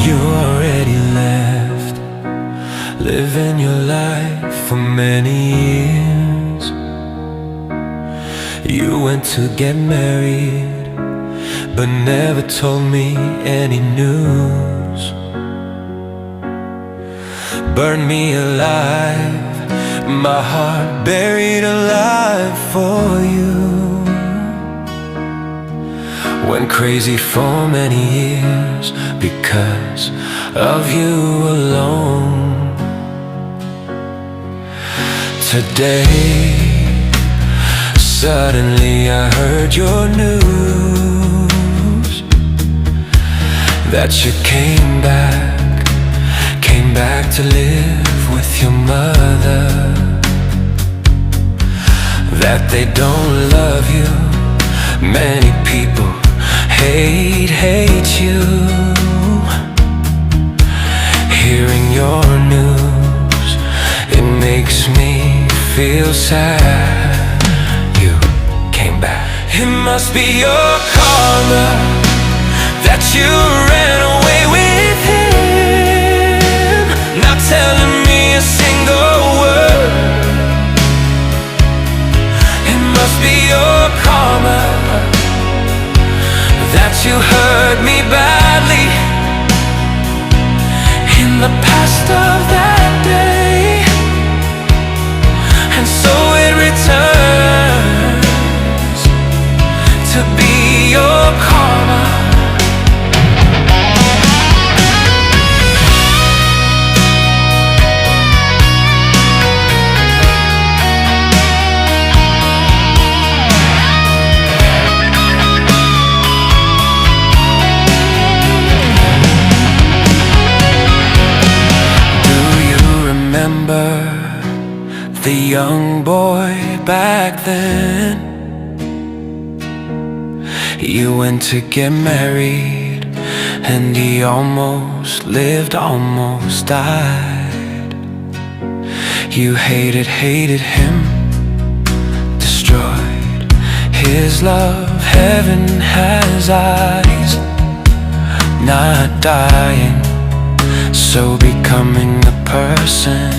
you already left, living your life for many years. You went to get married, but never told me any news. Burned me alive, my heart buried alive for you. Went crazy for many years because of you alone. Today, suddenly I heard your news, that you came back to live with your mother, that they don't love you. Many people hate you. Hearing your news, it makes me feel sad. You came back. It must be your karma that you ran away with him, not telling me a single word. It must be your karma that you hurt me badly in the past of that day, and so it returns to be your karma. The young boy back then, you went to get married, and he almost lived, almost died. You hated him, destroyed his love. Heaven has eyes, not dying, so becoming the person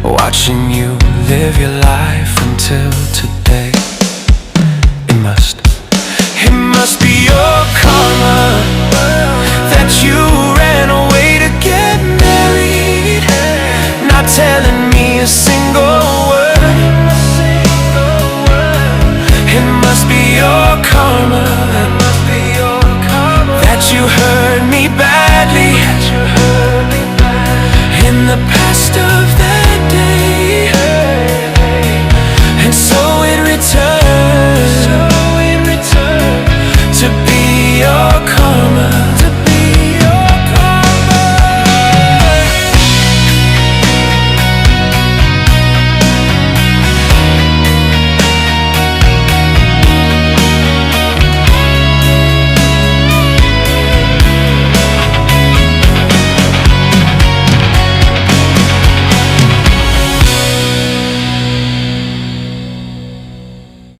watching you live your life until today. It must be your karma that you ran away to get married, not telling me a single word. It must be your karma that you hurt me badly in the past.